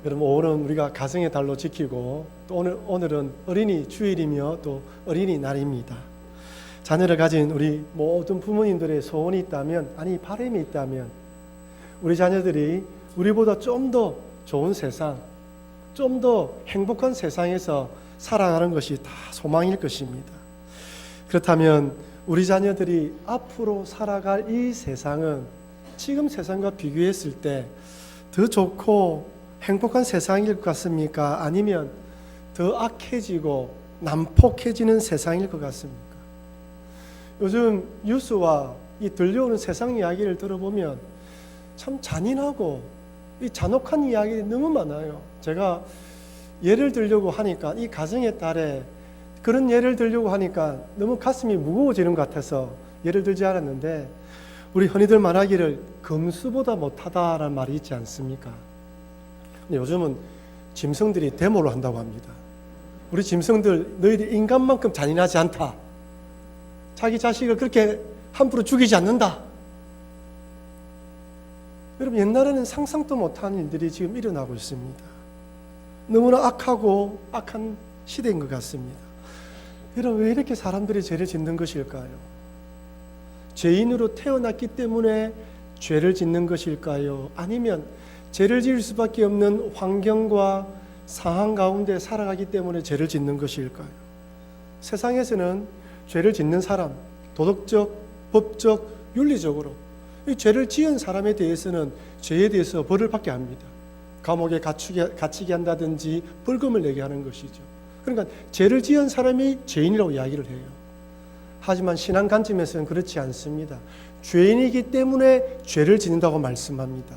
여러분, 오늘은 우리가 가정의 달로 지키고 또 오늘은 어린이 주일이며 또 어린이날입니다. 자녀를 가진 우리 모든 부모님들의 소원이 있다면, 아니 바람이 있다면, 우리 자녀들이 우리보다 좀 더 좋은 세상, 좀 더 행복한 세상에서 살아가는 것이 다 소망일 것입니다. 그렇다면 우리 자녀들이 앞으로 살아갈 이 세상은 지금 세상과 비교했을 때 더 좋고 행복한 세상일 것 같습니까? 아니면 더 악해지고 난폭해지는 세상일 것 같습니까? 요즘 뉴스와 이 들려오는 세상 이야기를 들어보면 참 잔인하고 이 잔혹한 이야기가 너무 많아요. 제가 예를 들려고 하니까, 이 가정의 달에 그런 예를 들려고 하니까 너무 가슴이 무거워지는 것 같아서 예를 들지 않았는데, 우리 흔히들 말하기를 금수보다 못하다라는 말이 있지 않습니까? 근데 요즘은 짐승들이 데모를 한다고 합니다. 우리 짐승들, 너희들 인간만큼 잔인하지 않다. 자기 자식을 그렇게 함부로 죽이지 않는다. 여러분, 옛날에는 상상도 못한 일들이 지금 일어나고 있습니다. 너무나 악하고 악한 시대인 것 같습니다. 여러분, 왜 이렇게 사람들이 죄를 짓는 것일까요? 죄인으로 태어났기 때문에 죄를 짓는 것일까요? 아니면 죄를 지을 수밖에 없는 환경과 상황 가운데 살아가기 때문에 죄를 짓는 것일까요? 세상에서는 죄를 짓는 사람, 도덕적, 법적, 윤리적으로 이 죄를 지은 사람에 대해서는 죄에 대해서 벌을 받게 합니다. 감옥에 갇히게 한다든지 벌금을 내게 하는 것이죠. 그러니까 죄를 지은 사람이 죄인이라고 이야기를 해요. 하지만 신앙 관점에서는 그렇지 않습니다. 죄인이기 때문에 죄를 짓는다고 말씀합니다.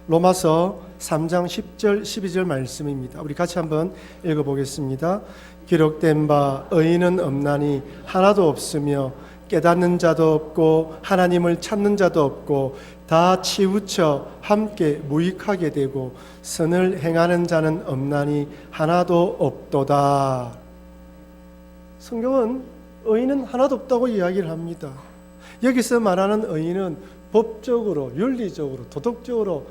로마서 3장 10절 12절 말씀입니다. 우리 같이 한번 읽어보겠습니다. 기록된 바 의인은 없나니 하나도 없으며 깨닫는 자도 없고 하나님을 찾는 자도 없고 다 치우쳐 함께 무익하게 되고 선을 행하는 자는 없나니 하나도 없도다. 성경은 의인은 하나도 없다고 이야기를 합니다. 여기서 말하는 의인은 법적으로, 윤리적으로, 도덕적으로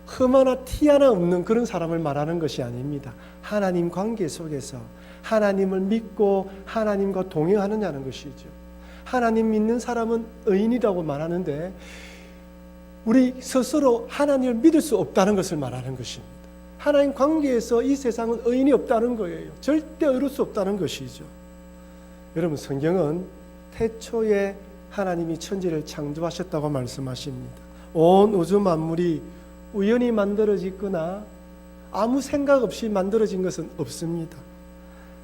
흠 티 하나 없는 그런 사람을 말하는 것이 아닙니다. 하나님 관계 속에서 하나님을 믿고 하나님과 동행하느냐는 것이죠. 하나님 믿는 사람은 의인이라고 말하는데, 우리 스스로 하나님을 믿을 수 없다는 것을 말하는 것입니다. 하나님 관계에서 이 세상은 의인이 없다는 거예요. 절대 의로울 수 없다는 것이죠. 여러분, 성경은 태초에 하나님이 천지를 창조하셨다고 말씀하십니다. 온 우주 만물이 우연히 만들어지거나 아무 생각 없이 만들어진 것은 없습니다.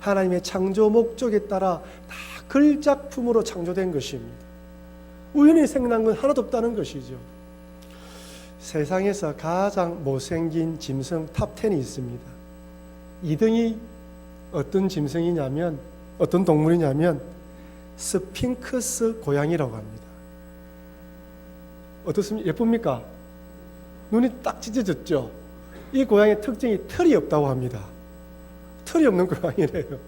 하나님의 창조 목적에 따라 다 걸작품으로 창조된 것입니다. 우연히 생겨난 건 하나도 없다는 것이죠. 세상에서 가장 못생긴 짐승 탑10이 있습니다. 2등이 어떤 짐승이냐면, 어떤 동물이냐면 스핑크스 고양이라고 합니다. 어떻습니까? 예쁩니까? 눈이 딱 찢어졌죠? 이 고양이의 특징이 털이 없다고 합니다. 털이 없는 고양이래요.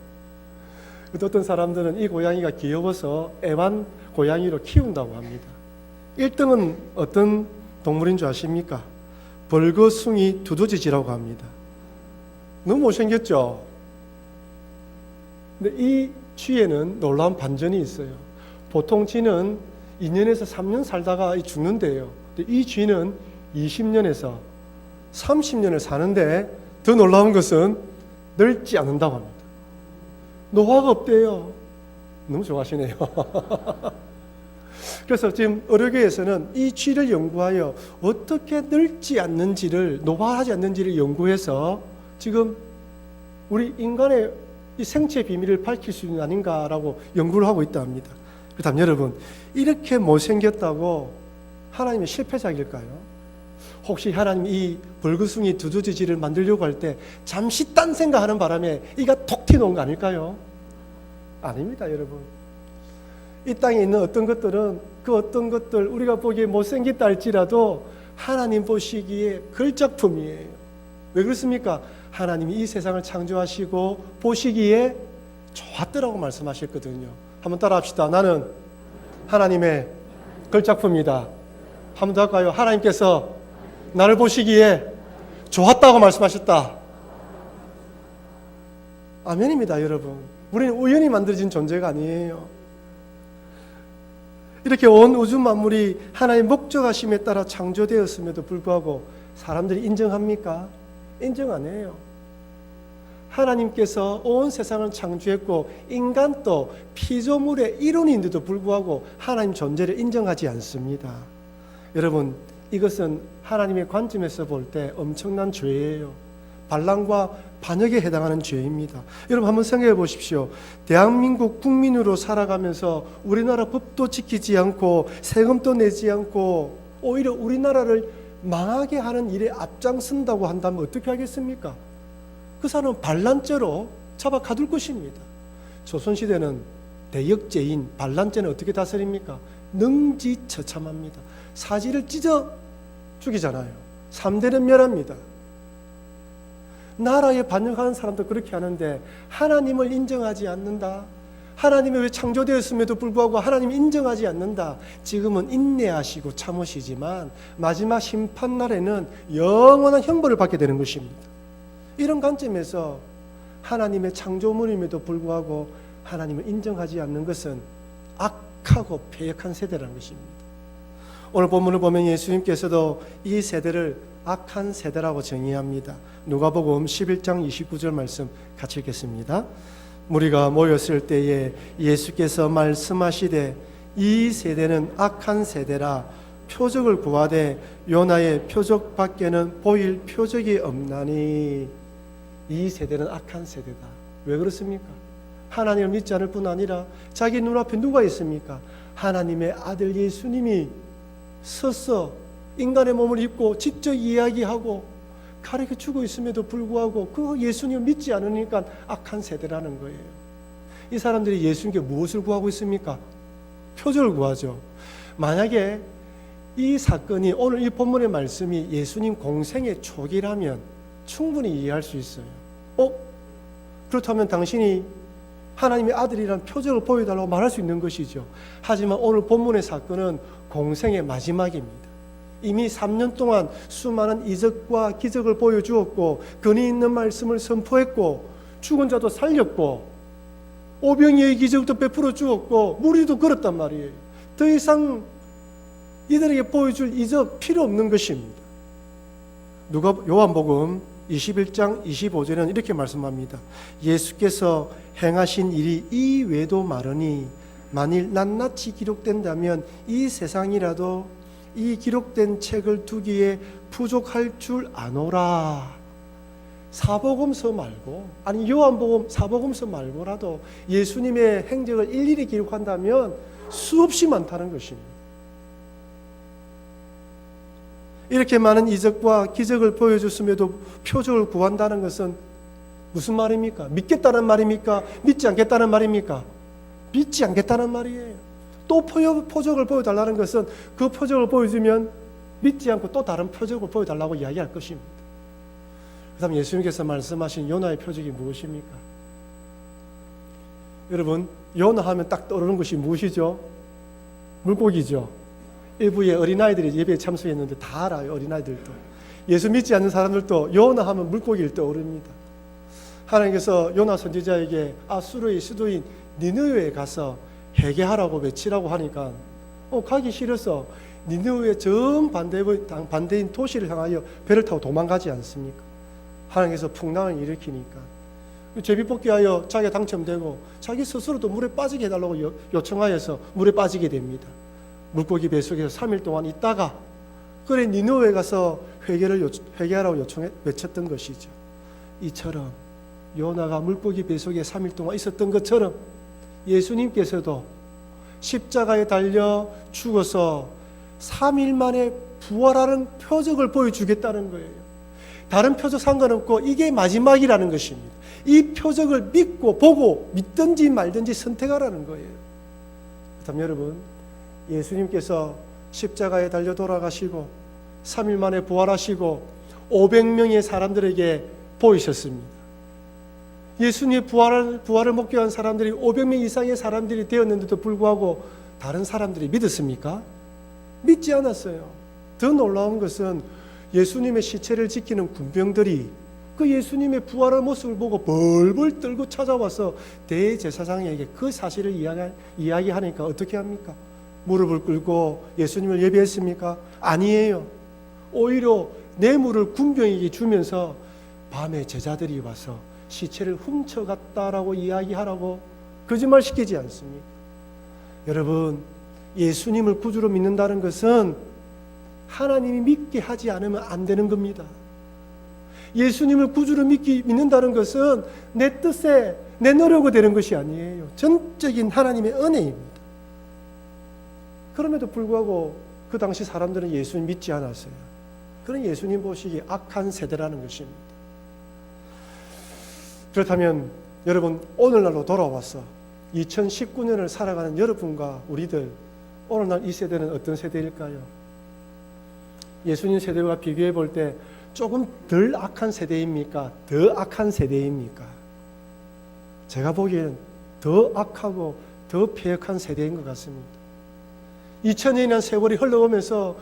어떤 사람들은 이 고양이가 귀여워서 애완 고양이로 키운다고 합니다. 1등은 어떤 동물인 줄 아십니까? 벌거숭이 두더지라고 합니다. 너무 못생겼죠? 근데 이 쥐에는 놀라운 반전이 있어요. 보통 쥐는 2년에서 3년 살다가 죽는데요. 근데 이 쥐는 20년에서 30년을 사는데 더 놀라운 것은 늙지 않는다고 합니다. 노화가 없대요. 너무 좋아하시네요. 그래서 지금 의료계에서는 이 쥐를 연구하여 어떻게 늙지 않는지를, 노화하지 않는지를 연구해서 지금 우리 인간의 이 생체 비밀을 밝힐 수 있는 아닌가라고 연구를 하고 있다 합니다. 그렇다면 여러분, 이렇게 못생겼다고 하나님의 실패작일까요? 혹시 하나님이 이 벌거숭이 두더지를 만들려고 할 때 잠시 딴 생각하는 바람에 이가 톡 튀어나온 거 아닐까요? 아닙니다, 여러분. 이 땅에 있는 어떤 것들은 그 어떤 것들 우리가 보기에 못생겼다 할지라도 하나님 보시기에 걸작품이에요. 왜 그렇습니까? 하나님이 이 세상을 창조하시고 보시기에 좋았더라고 말씀하셨거든요. 한번 따라합시다. 나는 하나님의 걸작품이다. 한번 더 할까요? 하나님께서 나를 보시기에 좋았다고 말씀하셨다. 아멘입니다, 여러분. 우리는 우연히 만들어진 존재가 아니에요. 이렇게 온 우주 만물이 하나님의 목적하심에 따라 창조되었음에도 불구하고 사람들이 인정합니까? 인정 안 해요. 하나님께서 온 세상을 창조했고 인간도 피조물의 일원인데도 불구하고 하나님 존재를 인정하지 않습니다. 여러분, 이것은 하나님의 관점에서 볼 때 엄청난 죄예요. 반란과 반역에 해당하는 죄입니다. 여러분 한번 생각해 보십시오. 대한민국 국민으로 살아가면서 우리나라 법도 지키지 않고 세금도 내지 않고 오히려 우리나라를 망하게 하는 일에 앞장선다고 한다면 어떻게 하겠습니까? 그 사람은 반란죄로 잡아 가둘 것입니다. 조선시대는 대역죄인 반란죄는 어떻게 다스립니까? 능지처참합니다. 사지를 찢어 죽이잖아요. 3대는 멸합니다. 나라에 반역하는 사람도 그렇게 하는데 하나님을 인정하지 않는다. 하나님이 왜 창조되었음에도 불구하고 하나님을 인정하지 않는다. 지금은 인내하시고 참으시지만 마지막 심판날에는 영원한 형벌을 받게 되는 것입니다. 이런 관점에서 하나님의 창조물임에도 불구하고 하나님을 인정하지 않는 것은 악하고 패역한 세대라는 것입니다. 오늘 본문을 보면 예수님께서도 이 세대를 악한 세대라고 정의합니다. 누가복음 11장 29절 말씀 같이 읽겠습니다. 무리가 모였을 때에 예수께서 말씀하시되 이 세대는 악한 세대라 표적을 구하되 요나의 표적밖에는 보일 표적이 없나니. 이 세대는 악한 세대다. 왜 그렇습니까? 하나님을 믿지 않을 뿐 아니라 자기 눈앞에 누가 있습니까? 하나님의 아들 예수님이 서서 인간의 몸을 입고 직접 이야기하고 가르쳐주고 있음에도 불구하고 그 예수님을 믿지 않으니까 악한 세대라는 거예요. 이 사람들이 예수님께 무엇을 구하고 있습니까? 표적을 구하죠. 만약에 이 사건이 오늘 이 본문의 말씀이 예수님 공생의 초기라면 충분히 이해할 수 있어요. 그렇다면 당신이 하나님의 아들이라는 표적을 보여달라고 말할 수 있는 것이죠. 하지만 오늘 본문의 사건은 공생의 마지막입니다. 이미 3년 동안 수많은 이적과 기적을 보여주었고 근위 있는 말씀을 선포했고 죽은 자도 살렸고 오병이의 기적도 베풀어 주었고 무리도 걸었단 말이에요. 더 이상 이들에게 보여줄 이적 필요 없는 것입니다. 요한복음 21장 25절에는 이렇게 말씀합니다. 예수께서 행하신 일이 이 외도 많으니 만일 낱낱이 기록된다면 이 세상이라도 이 기록된 책을 두기에 부족할 줄 아노라. 사복음서 말고 아니 요한복음 사복음서 말고라도 예수님의 행적을 일일이 기록한다면 수없이 많다는 것입니다. 이렇게 많은 이적과 기적을 보여줬음에도 표적을 구한다는 것은 무슨 말입니까? 믿겠다는 말입니까? 믿지 않겠다는 말입니까? 믿지 않겠다는 말이에요. 또 표적을 보여달라는 것은 그 표적을 보여주면 믿지 않고 또 다른 표적을 보여달라고 이야기할 것입니다. 그 다음 예수님께서 말씀하신 요나의 표적이 무엇입니까? 여러분, 요나 하면 딱 떠오르는 것이 무엇이죠? 물고기죠. 일부의 어린아이들이 예배에 참석했는데 다 알아요. 어린아이들도. 예수 믿지 않는 사람들도 요나 하면 물고기를 떠오릅니다. 하나님께서 요나 선지자에게 아수르의 수도인 니느웨에 가서 회개하라고 외치라고 하니까 가기 싫어서 니느웨의 정반대인 도시를 향하여 배를 타고 도망가지 않습니까? 하나님께서 풍랑을 일으키니까 제비뽑기하여 자기가 당첨되고 자기 스스로도 물에 빠지게 해달라고 요청하여서 물에 빠지게 됩니다. 물고기 뱃속에서 3일 동안 있다가 그래 니느웨에 가서 회개하라고 외쳤던 것이죠. 이처럼 요나가 물고기 뱃속에 3일 동안 있었던 것처럼 예수님께서도 십자가에 달려 죽어서 3일 만에 부활하는 표적을 보여주겠다는 거예요. 다른 표적 상관없고 이게 마지막이라는 것입니다. 이 표적을 믿고 보고 믿든지 말든지 선택하라는 거예요. 그렇다면 여러분, 예수님께서 십자가에 달려 돌아가시고 3일 만에 부활하시고 500명의 사람들에게 보이셨습니다. 예수님의 부활을 목격한 사람들이 500명 이상의 사람들이 되었는데도 불구하고 다른 사람들이 믿었습니까? 믿지 않았어요. 더 놀라운 것은 예수님의 시체를 지키는 군병들이 그 예수님의 부활의 모습을 보고 벌벌 떨고 찾아와서 대제사장에게 그 사실을 이야기하니까 어떻게 합니까? 무릎을 꿇고 예수님을 예배했습니까? 아니에요. 오히려 뇌물을 군병에게 주면서 밤에 제자들이 와서 시체를 훔쳐갔다라고 이야기하라고 거짓말시키지 않습니까? 여러분, 예수님을 구주로 믿는다는 것은 하나님이 믿게 하지 않으면 안 되는 겁니다. 예수님을 구주로 믿는다는 것은 내 뜻에 내 노력으로 되는 것이 아니에요. 전적인 하나님의 은혜입니다. 그럼에도 불구하고 그 당시 사람들은 예수님 믿지 않았어요. 그런 예수님 보시기에 악한 세대라는 것입니다. 그렇다면 여러분, 오늘날로 돌아와서 2019년을 살아가는 여러분과 우리들, 오늘날 이 세대는 어떤 세대일까요? 예수님 세대와 비교해 볼 때 조금 덜 악한 세대입니까? 더 악한 세대입니까? 제가 보기에는 더 악하고 더 폐역한 세대인 것 같습니다. 2000년이라는 세월이 흘러오면서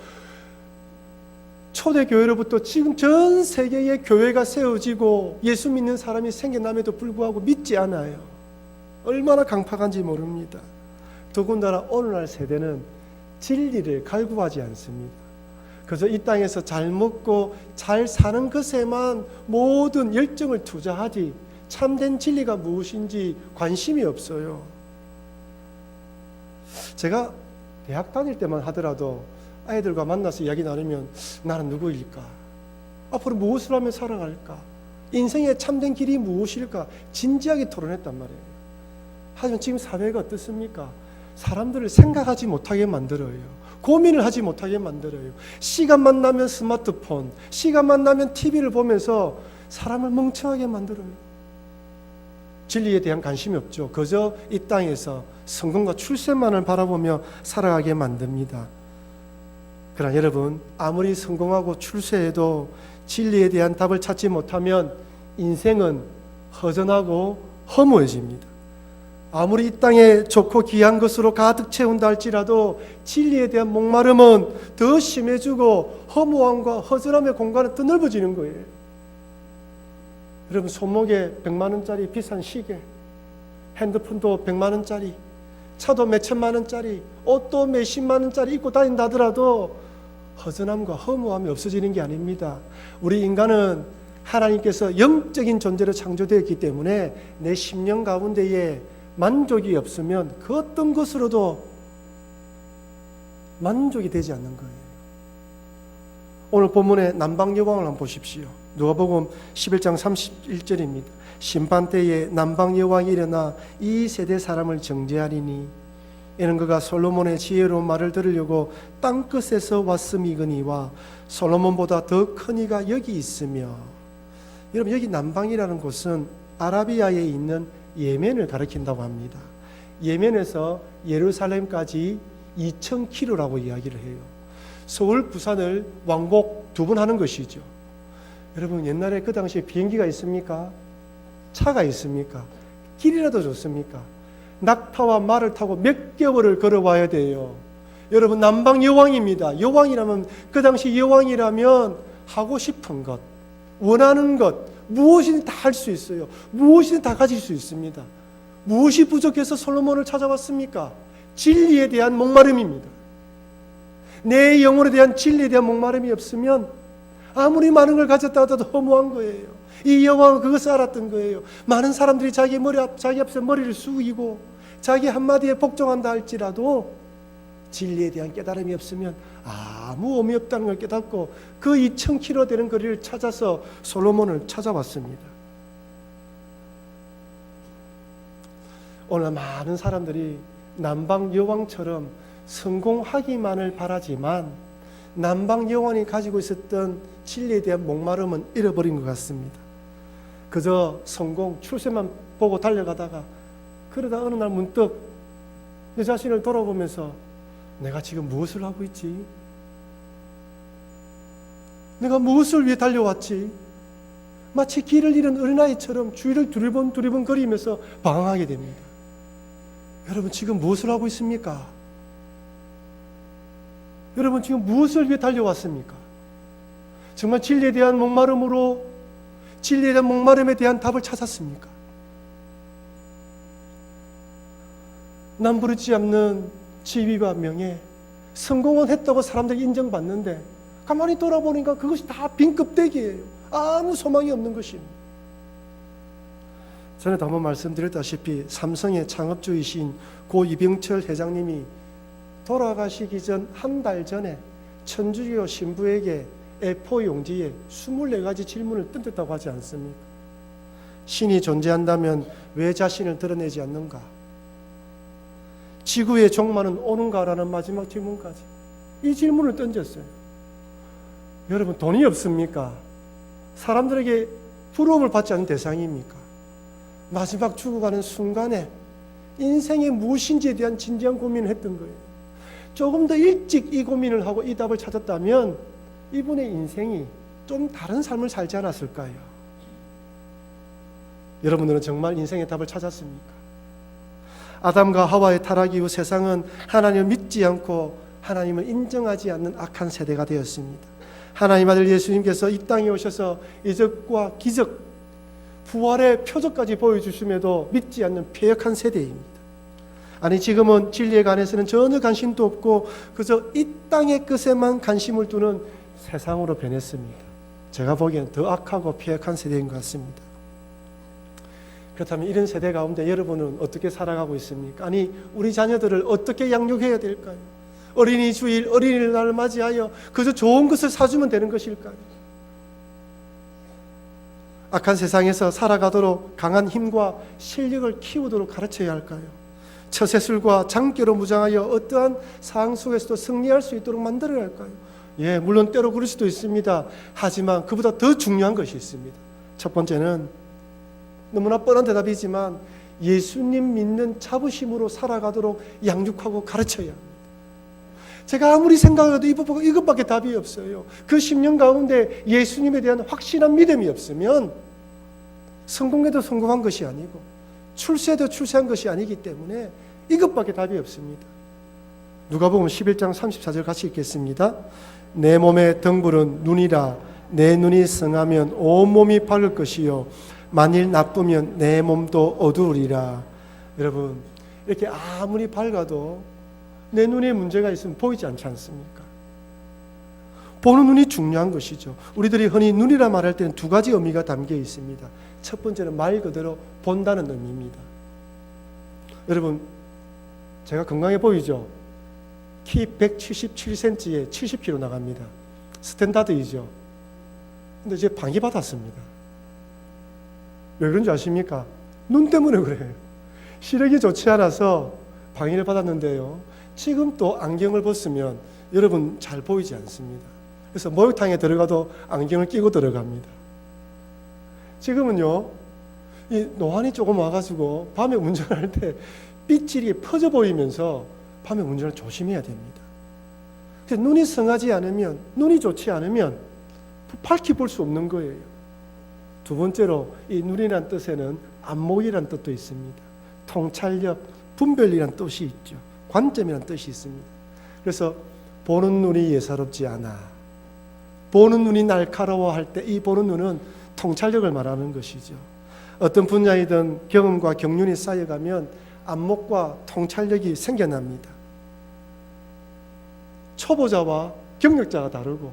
초대교회로부터 지금 전 세계의 교회가 세워지고 예수 믿는 사람이 생겨남에도 불구하고 믿지 않아요. 얼마나 강팍한지 모릅니다. 더군다나 오늘날 세대는 진리를 갈구하지 않습니다. 그래서 이 땅에서 잘 먹고 잘 사는 것에만 모든 열정을 투자하지 참된 진리가 무엇인지 관심이 없어요. 제가 대학 다닐 때만 하더라도 아이들과 만나서 이야기 나누면 나는 누구일까? 앞으로 무엇을 하며 살아갈까? 인생의 참된 길이 무엇일까? 진지하게 토론했단 말이에요. 하지만 지금 사회가 어떻습니까? 사람들을 생각하지 못하게 만들어요. 고민을 하지 못하게 만들어요. 시간만 나면 스마트폰, 시간만 나면 TV를 보면서 사람을 멍청하게 만들어요. 진리에 대한 관심이 없죠. 그저 이 땅에서 성공과 출세만을 바라보며 살아가게 만듭니다. 그러나 여러분, 아무리 성공하고 출세해도 진리에 대한 답을 찾지 못하면 인생은 허전하고 허무해집니다. 아무리 이 땅에 좋고 귀한 것으로 가득 채운다 할지라도 진리에 대한 목마름은 더 심해지고 허무함과 허전함의 공간은 더 넓어지는 거예요. 여러분, 손목에 100만 원짜리 비싼 시계, 핸드폰도 100만 원짜리, 차도 몇천만 원짜리, 옷도 몇십만 원짜리 입고 다닌다 하더라도 허전함과 허무함이 없어지는 게 아닙니다. 우리 인간은 하나님께서 영적인 존재로 창조되었기 때문에 내 심령 가운데에 만족이 없으면 그 어떤 것으로도 만족이 되지 않는 거예요. 오늘 본문의 남방여왕을 한번 보십시오. 누가복음 11장 31절입니다. 심판 때에 남방여왕이 일어나 이 세대 사람을 정죄하리니 이는 그가 솔로몬의 지혜로운 말을 들으려고 땅끝에서 왔음이거니와 솔로몬보다 더 큰 이가 여기 있으며. 여러분, 여기 남방이라는 곳은 아라비아에 있는 예멘을 가리킨다고 합니다. 예멘에서 예루살렘까지 2000km라고 이야기를 해요. 서울, 부산을 왕복 2번 하는 것이죠. 여러분, 옛날에 그 당시에 비행기가 있습니까? 차가 있습니까? 길이라도 좋습니까? 낙타와 말을 타고 몇 개월을 걸어와야 돼요. 여러분, 남방 여왕입니다. 여왕이라면, 그 당시 여왕이라면 하고 싶은 것, 원하는 것, 무엇이든 다 할 수 있어요. 무엇이든 다 가질 수 있습니다. 무엇이 부족해서 솔로몬을 찾아왔습니까? 진리에 대한 목마름입니다. 내 영혼에 대한 진리에 대한 목마름이 없으면 아무리 많은 걸 가졌다 하더라도 허무한 거예요. 이 여왕은 그것을 알았던 거예요. 많은 사람들이 자기 앞에서 머리를 숙이고 자기 한마디에 복종한다 할지라도 진리에 대한 깨달음이 없으면 아무 의미 없다는 걸 깨닫고 그 2000km 되는 거리를 찾아서 솔로몬을 찾아왔습니다. 오늘 많은 사람들이 남방 여왕처럼 성공하기만을 바라지만 남방 여왕이 가지고 있었던 진리에 대한 목마름은 잃어버린 것 같습니다. 그저 성공, 출세만 보고 달려가다가 그러다 어느 날 문득 내 자신을 돌아보면서 내가 지금 무엇을 하고 있지? 내가 무엇을 위해 달려왔지? 마치 길을 잃은 어린아이처럼 주위를 두리번 거리면서 방황하게 됩니다. 여러분, 지금 무엇을 하고 있습니까? 여러분, 지금 무엇을 위해 달려왔습니까? 정말 진리에 대한 목마름으로 진리에 대한 목마름에 대한 답을 찾았습니까? 남부르지 않는 지위와 명예, 성공은 했다고 사람들이 인정받는데 가만히 돌아보니까 그것이 다 빈 껍데기예요. 아무 소망이 없는 것입니다. 전에도 한번 말씀드렸다시피 삼성의 창업주이신 고 이병철 회장님이 돌아가시기 전 한 달 전에 천주교 신부에게 A4 용지에 24가지 질문을 던졌다고 하지 않습니까? 신이 존재한다면 왜 자신을 드러내지 않는가? 지구의 종말은 오는가라는 마지막 질문까지 이 질문을 던졌어요. 여러분, 돈이 없습니까? 사람들에게 부러움을 받지 않는 대상입니까? 마지막 죽어가는 순간에 인생이 무엇인지에 대한 진지한 고민을 했던 거예요. 조금 더 일찍 이 고민을 하고 이 답을 찾았다면 이분의 인생이 좀 다른 삶을 살지 않았을까요? 여러분들은 정말 인생의 답을 찾았습니까? 아담과 하와의 타락 이후 세상은 하나님을 믿지 않고 하나님을 인정하지 않는 악한 세대가 되었습니다. 하나님 아들 예수님께서 이 땅에 오셔서 이적과 기적, 부활의 표적까지 보여주심에도 믿지 않는 패역한 세대입니다. 아니, 지금은 진리에 관해서는 전혀 관심도 없고 그저 이 땅의 것에만 관심을 두는 세상으로 변했습니다. 제가 보기엔 더 악하고 패역한 세대인 것 같습니다. 그렇다면 이런 세대 가운데 여러분은 어떻게 살아가고 있습니까? 아니, 우리 자녀들을 어떻게 양육해야 될까요? 어린이 주일, 어린이날을 맞이하여 그저 좋은 것을 사주면 되는 것일까요? 악한 세상에서 살아가도록 강한 힘과 실력을 키우도록 가르쳐야 할까요? 처세술과 장교로 무장하여 어떠한 상황 속에서도 승리할 수 있도록 만들어야 할까요? 예, 물론 때로 그럴 수도 있습니다. 하지만 그보다 더 중요한 것이 있습니다. 첫 번째는 너무나 뻔한 대답이지만 예수님 믿는 자부심으로 살아가도록 양육하고 가르쳐야 합니다. 제가 아무리 생각해도 이것밖에 답이 없어요. 그 10년 가운데 예수님에 대한 확실한 믿음이 없으면 성공해도 성공한 것이 아니고 출세해도 출세한 것이 아니기 때문에 이것밖에 답이 없습니다. 누가복음 11장 34절 같이 읽겠습니다. 내 몸의 덩불은 눈이라. 내 눈이 성하면 온몸이 밝을 것이요 만일 나쁘면 내 몸도 어두우리라. 여러분, 이렇게 아무리 밝아도 내 눈에 문제가 있으면 보이지 않지 않습니까? 보는 눈이 중요한 것이죠. 우리들이 흔히 눈이라 말할 때는 두 가지 의미가 담겨 있습니다. 첫 번째는 말 그대로 본다는 의미입니다. 여러분, 제가 건강해 보이죠? 키 177cm에 70kg 나갑니다. 스탠다드이죠. 근데 이제 방귀 받았습니다. 왜 그런지 아십니까? 눈 때문에 그래요. 시력이 좋지 않아서 방귀를 받았는데요. 지금 또 안경을 벗으면 여러분 잘 보이지 않습니다. 그래서 목욕탕에 들어가도 안경을 끼고 들어갑니다. 지금은요, 이 노안이 조금 와가지고 밤에 운전할 때 빗질이 퍼져 보이면서 밤에 운전을 조심해야 됩니다. 눈이 성하지 않으면, 눈이 좋지 않으면 밝히 볼 수 없는 거예요. 두 번째로 이 눈이란 뜻에는 안목이란 뜻도 있습니다. 통찰력, 분별이란 뜻이 있죠. 관점이란 뜻이 있습니다. 그래서 보는 눈이 예사롭지 않아. 보는 눈이 날카로워할 때 이 보는 눈은 통찰력을 말하는 것이죠. 어떤 분야이든 경험과 경륜이 쌓여가면 안목과 통찰력이 생겨납니다. 초보자와 경력자가 다르고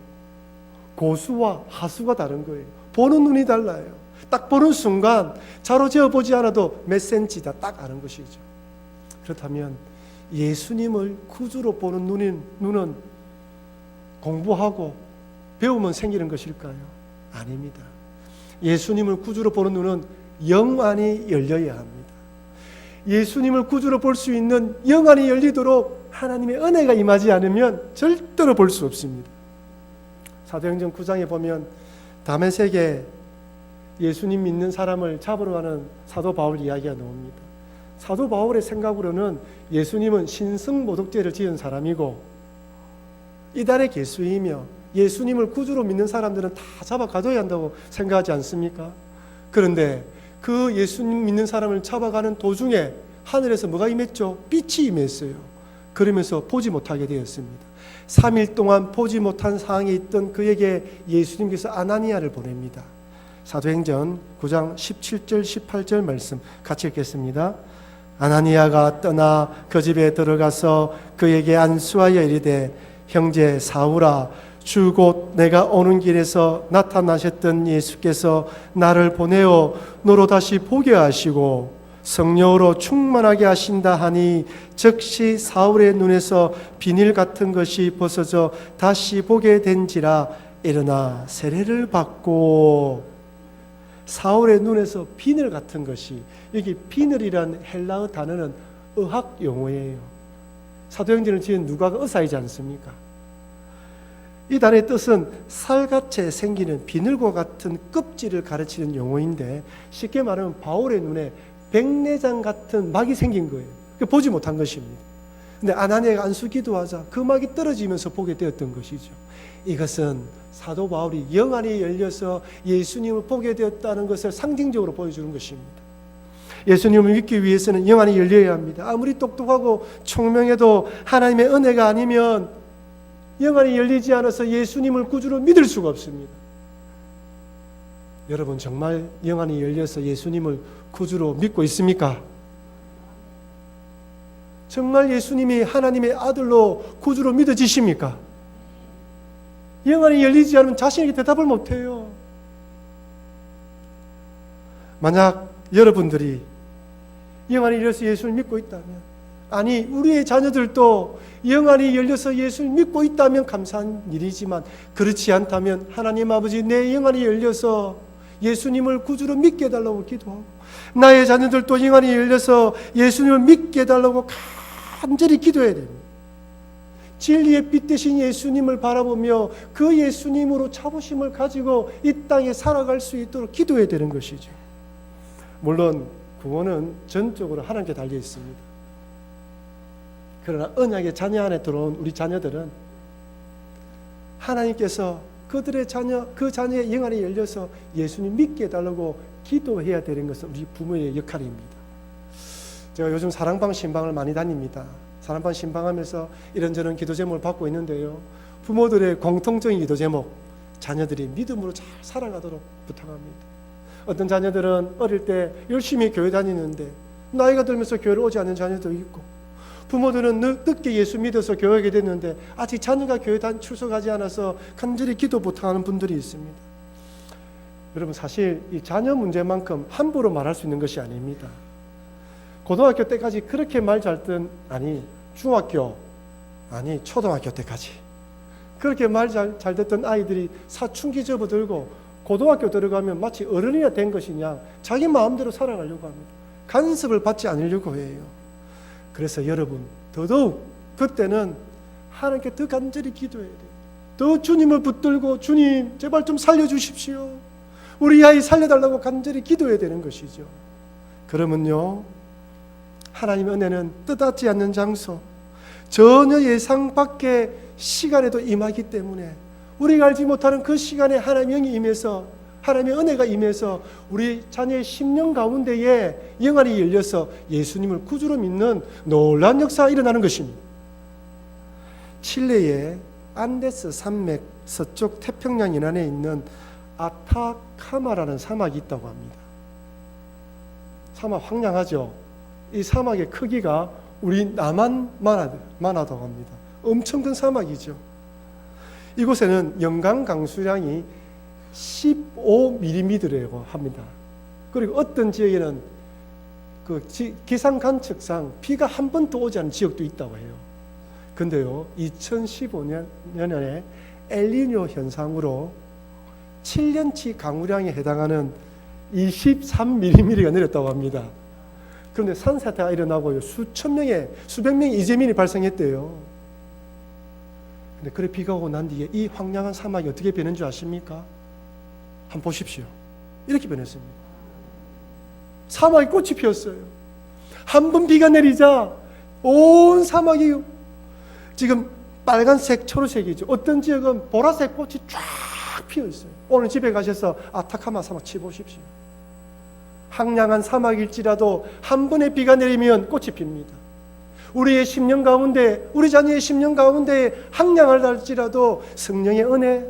고수와 하수가 다른 거예요. 보는 눈이 달라요. 딱 보는 순간 자로재어 보지 않아도 몇 센치다 딱 아는 것이죠. 그렇다면 예수님을 구주로 보는 눈은 공부하고 배우면 생기는 것일까요? 아닙니다. 예수님을 구주로 보는 눈은 영안이 열려야 합니다. 예수님을 구주로 볼 수 있는 영안이 열리도록 하나님의 은혜가 임하지 않으면 절대로 볼 수 없습니다. 사도행전 9장에 보면 다메섹에 예수님 믿는 사람을 잡으러 가는 사도 바울 이야기가 나옵니다. 사도 바울의 생각으로는 예수님은 신성모독죄를 지은 사람이고 이달의 개수이며 예수님을 구주로 믿는 사람들은 다 잡아가둬야 한다고 생각하지 않습니까? 그런데 그 예수님 믿는 사람을 잡아가는 도중에 하늘에서 뭐가 임했죠? 빛이 임했어요. 그러면서 보지 못하게 되었습니다. 3일 동안 보지 못한 상황에 있던 그에게 예수님께서 아나니아를 보냅니다. 사도행전 9장 17절 18절 말씀 같이 읽겠습니다. 아나니아가 떠나 그 집에 들어가서 그에게 안수하여 이르되 형제 사울아 주 곧 내가 오는 길에서 나타나셨던 예수께서 나를 보내어 너로 다시 보게 하시고 성령으로 충만하게 하신다 하니 즉시 사울의 눈에서 비닐 같은 것이 벗어져 다시 보게 된지라 일어나 세례를 받고. 사울의 눈에서 비늘 같은 것이, 여기 비늘이란 헬라어 단어는 의학 용어예요. 사도행전을 지은 누가가 의사이지 않습니까? 이 단어의 뜻은 살같이 생기는 비늘과 같은 껍질을 가르치는 용어인데, 쉽게 말하면 바울의 눈에 백내장 같은 막이 생긴 거예요. 보지 못한 것입니다. 근데 아나니아가 안수 기도하자 그 막이 떨어지면서 보게 되었던 것이죠. 이것은 사도 바울이 영안이 열려서 예수님을 보게 되었다는 것을 상징적으로 보여주는 것입니다. 예수님을 믿기 위해서는 영안이 열려야 합니다. 아무리 똑똑하고 총명해도 하나님의 은혜가 아니면 영안이 열리지 않아서 예수님을 구주로 믿을 수가 없습니다. 여러분 정말 영안이 열려서 예수님을 구주로 믿고 있습니까? 정말 예수님이 하나님의 아들로 구주로 믿어지십니까? 영안이 열리지 않으면 자신에게 대답을 못해요. 만약 여러분들이 영안이 열려서 예수를 믿고 있다면, 아니 우리의 자녀들도 영안이 열려서 예수를 믿고 있다면 감사한 일이지만, 그렇지 않다면 하나님 아버지 내 영안이 열려서 예수님을 구주로 믿게 해달라고 기도하고, 나의 자녀들도 영안이 열려서 예수님을 믿게 해달라고 간절히 기도해야 됩니다. 진리의 빛 되신 예수님을 바라보며 그 예수님으로 자부심을 가지고 이 땅에 살아갈 수 있도록 기도해야 되는 것이죠. 물론 구원은 전적으로 하나님께 달려 있습니다. 그러나 언약의 자녀 안에 들어온 우리 자녀들은 하나님께서 그들의 자녀, 그 자녀의 영안이 열려서 예수님 믿게 해달라고 기도해야 되는 것은 우리 부모의 역할입니다. 제가 요즘 사랑방 신방을 많이 다닙니다. 사랑방 신방하면서 이런저런 기도 제목을 받고 있는데요, 부모들의 공통적인 기도 제목, 자녀들이 믿음으로 잘 살아가도록 부탁합니다. 어떤 자녀들은 어릴 때 열심히 교회 다니는데 나이가 들면서 교회를 오지 않는 자녀도 있고, 부모들은 늦게 예수 믿어서 교회 오게 됐는데 아직 자녀가 교회 출석하지 않아서 간절히 기도 부탁하는 분들이 있습니다. 여러분 사실 이 자녀 문제만큼 함부로 말할 수 있는 것이 아닙니다. 고등학교 때까지 그렇게 말 잘 듣던, 아니 중학교, 아니 초등학교 때까지 그렇게 말 잘 듣던 아이들이 사춘기 접어들고 고등학교 들어가면 마치 어른이나 된 것이냐 자기 마음대로 살아가려고 합니다. 간섭을 받지 않으려고 해요. 그래서 여러분 더더욱 그때는 하나님께 더 간절히 기도해야 돼요. 더 주님을 붙들고 주님 제발 좀 살려주십시오, 우리 아이 살려달라고 간절히 기도해야 되는 것이죠. 그러면요 하나님의 은혜는 뜻하지 않는 장소, 전혀 예상 밖의 시간에도 임하기 때문에 우리가 알지 못하는 그 시간에 하나님의 영이 임해서, 하나님의 은혜가 임해서 우리 자녀의 심령 가운데에 영안이 열려서 예수님을 구주로 믿는 놀라운 역사가 일어나는 것입니다. 칠레의 안데스 산맥 서쪽 태평양 연안에 있는 아타카마라는 사막이 있다고 합니다. 사막 황량하죠. 이 사막의 크기가 우리 남한만하다고 합니다. 엄청 큰 사막이죠. 이곳에는 연간 강수량이 15mm라고 합니다. 그리고 어떤 지역에는 그 기상 관측상 비가 한 번도 오지 않은 지역도 있다고 해요. 근데요 2015년에 엘니뇨 현상으로 7년치 강우량에 해당하는 23mm가 내렸다고 합니다. 그런데 산사태가 일어나고 수백 명의 이재민이 발생했대요. 근데 그래 비가 오고 난 뒤에 이 황량한 사막이 어떻게 변한 줄 아십니까? 한번 보십시오. 이렇게 변했습니다. 사막이 꽃이 피었어요. 한 번 비가 내리자 온 사막이 지금 빨간색, 초록색이죠. 어떤 지역은 보라색 꽃이 쫙 피어 있어요. 오늘 집에 가셔서 아타카마 사막 치보십시오. 황량한 사막일지라도 한 번의 비가 내리면 꽃이 핍니다. 우리의 심령 가운데, 우리 자녀의 심령 가운데 항량을 할지라도 성령의 은혜,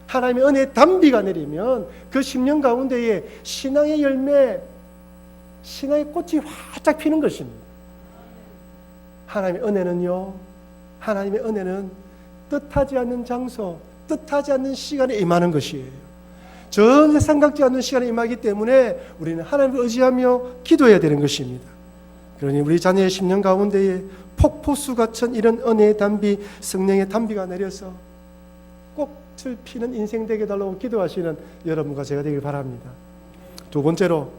하나님의 은혜의 단비가 내리면 그 심령 가운데에 신앙의 열매, 신앙의 꽃이 활짝 피는 것입니다. 하나님의 은혜는 뜻하지 않는 장소, 뜻하지 않는 시간에 임하는 것이에요. 전혀 생각지 않는 시간에 임하기 때문에 우리는 하나님을 의지하며 기도해야 되는 것입니다. 그러니 우리 자녀의 심령 가운데에 폭포수 같은 이런 은혜의 단비, 성령의 단비가 내려서 꽃을 피는 인생 되게 달라고 기도하시는 여러분과 제가 되길 바랍니다. 두 번째로,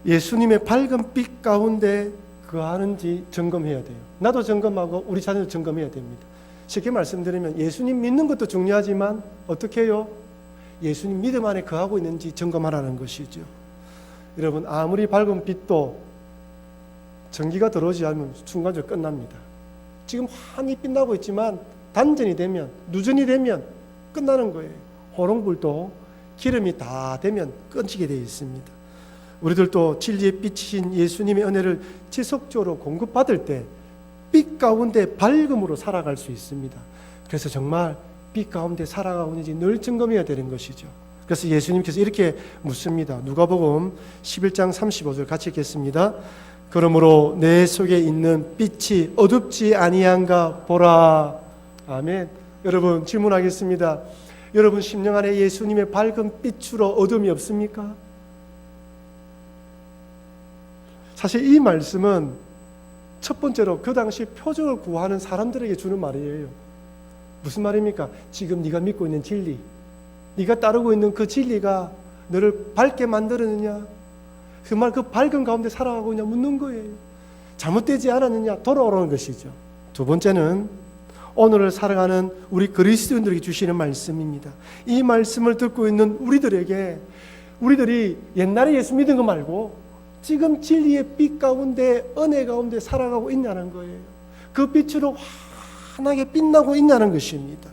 예수님의 밝은 빛 가운데 거하는지 점검해야 돼요. 나도 점검하고 우리 자녀도 점검해야 됩니다. 쉽게 말씀드리면 예수님 믿는 것도 중요하지만 어떻게 해요? 예수님 믿음 안에 거하고 있는지 점검하라는 것이죠. 여러분, 아무리 밝은 빛도 전기가 들어오지 않으면 순간적으로 끝납니다. 지금 환히 빛나고 있지만 단전이 되면, 누전이 되면 끝나는 거예요. 호롱불도 기름이 다 되면 꺼지게 되어 있습니다. 우리들도 진리의 빛이신 예수님의 은혜를 지속적으로 공급받을 때 빛 가운데 밝음으로 살아갈 수 있습니다. 그래서 정말 빛 가운데 살아가고 있는지 늘 점검해야 되는 것이죠. 그래서 예수님께서 이렇게 묻습니다. 누가복음 11장 35절 같이 읽겠습니다. 그러므로 내 속에 있는 빛이 어둡지 아니한가 보라. 아멘. 여러분, 질문하겠습니다. 여러분 심령 안에 예수님의 밝은 빛으로 어둠이 없습니까? 사실 이 말씀은 첫 번째로 그 당시 표적을 구하는 사람들에게 주는 말이에요. 무슨 말입니까? 지금 네가 믿고 있는 진리, 네가 따르고 있는 그 진리가 너를 밝게 만들었느냐, 정말 그 밝은 가운데 살아가고 있냐 묻는 거예요. 잘못되지 않았느냐 돌아오라는 것이죠. 두 번째는 오늘을 살아가는 우리 그리스도인들에게 주시는 말씀입니다. 이 말씀을 듣고 있는 우리들이 옛날에 예수 믿은 거 말고 지금 진리의 빛 가운데, 은혜 가운데 살아가고 있냐는 거예요. 그 빛으로 환하게 빛나고 있냐는 것입니다.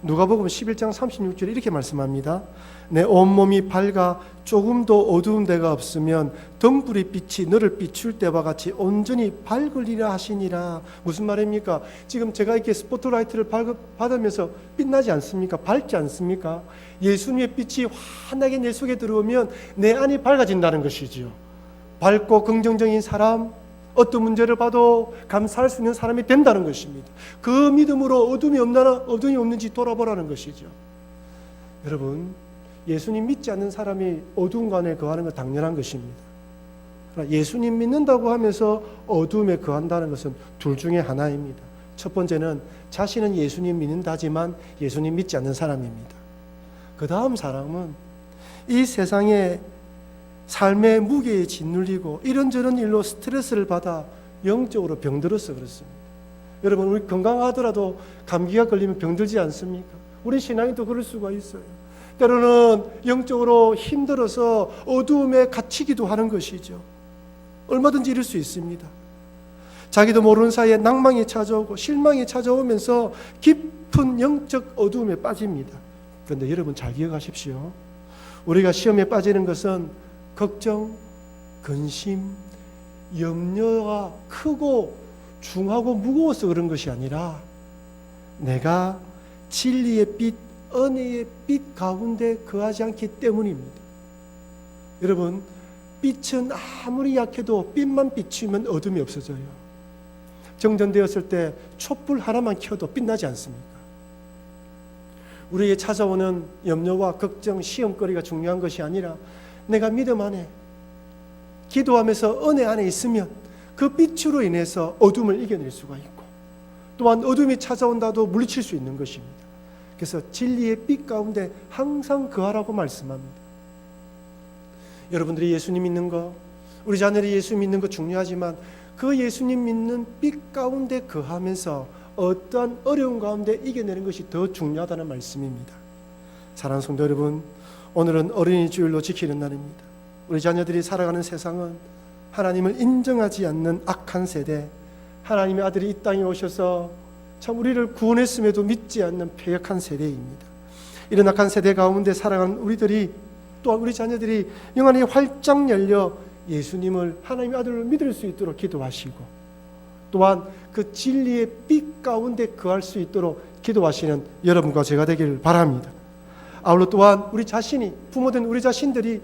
누가복음 11장 36절에 이렇게 말씀합니다. 내 온몸이 밝아 조금도 어두운 데가 없으면 등불의 빛이 너를 비출 때와 같이 온전히 밝으리라 하시니라. 무슨 말입니까? 지금 제가 이렇게 스포트라이트를 받으면서 빛나지 않습니까? 밝지 않습니까? 예수님의 빛이 환하게 내 속에 들어오면 내 안이 밝아진다는 것이지요. 밝고 긍정적인 사람, 어떤 문제를 봐도 감사할 수 있는 사람이 된다는 것입니다. 그 믿음으로 어둠이 없는지 돌아보라는 것이죠. 여러분, 예수님 믿지 않는 사람이 어두운 간에 거하는 건 당연한 것입니다. 예수님 믿는다고 하면서 어둠에 거한다는 것은 둘 중에 하나입니다. 첫 번째는 자신은 예수님 믿는다 하지만 예수님 믿지 않는 사람입니다. 그 다음 사람은 이 세상에 삶의 무게에 짓눌리고 이런저런 일로 스트레스를 받아 영적으로 병들어서 그렇습니다. 여러분, 우리 건강하더라도 감기가 걸리면 병들지 않습니까? 우리 신앙인도 그럴 수가 있어요. 때로는 영적으로 힘들어서 어두움에 갇히기도 하는 것이죠. 얼마든지 이럴 수 있습니다. 자기도 모르는 사이에 낭망이 찾아오고 실망이 찾아오면서 깊은 영적 어두움에 빠집니다. 그런데 여러분 잘 기억하십시오. 우리가 시험에 빠지는 것은 걱정, 근심, 염려가 크고 중하고 무거워서 그런 것이 아니라 내가 진리의 빛, 은혜의 빛 가운데 거하지 않기 때문입니다. 여러분, 빛은 아무리 약해도 빛만 비추면 어둠이 없어져요. 정전되었을 때 촛불 하나만 켜도 빛나지 않습니까? 우리에게 찾아오는 염려와 걱정, 시험거리가 중요한 것이 아니라 내가 믿음 안에 기도하면서 은혜 안에 있으면 그 빛으로 인해서 어둠을 이겨낼 수가 있고 또한 어둠이 찾아온다도 물리칠 수 있는 것입니다. 그래서 진리의 빛 가운데 항상 거하라고 말씀합니다. 여러분들이 예수님 믿는 거, 우리 자녀들이 예수 믿는 거 중요하지만 그 예수님 믿는 빛 가운데 거하면서 어떠한 어려운 가운데 이겨내는 것이 더 중요하다는 말씀입니다. 사랑하는 성도 여러분, 오늘은 어린이 주일로 지키는 날입니다. 우리 자녀들이 살아가는 세상은 하나님을 인정하지 않는 악한 세대, 하나님의 아들이 이 땅에 오셔서 참 우리를 구원했음에도 믿지 않는 패역한 세대입니다. 이런 악한 세대 가운데 살아가는 우리들이, 또한 우리 자녀들이 영안이 활짝 열려 예수님을, 하나님의 아들을 믿을 수 있도록 기도하시고 또한 그 진리의 빛 가운데 거할 수 있도록 기도하시는 여러분과 제가 되기를 바랍니다. 아울러 또한 우리 자신이, 부모된 우리 자신들이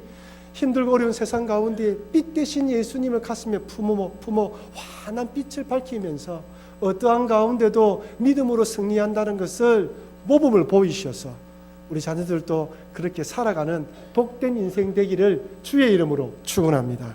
힘들고 어려운 세상 가운데 빛 대신 예수님을 가슴에 품어 환한 빛을 밝히면서 어떠한 가운데도 믿음으로 승리한다는 것을 모범을 보이셔서 우리 자녀들도 그렇게 살아가는 복된 인생 되기를 주의 이름으로 축원합니다.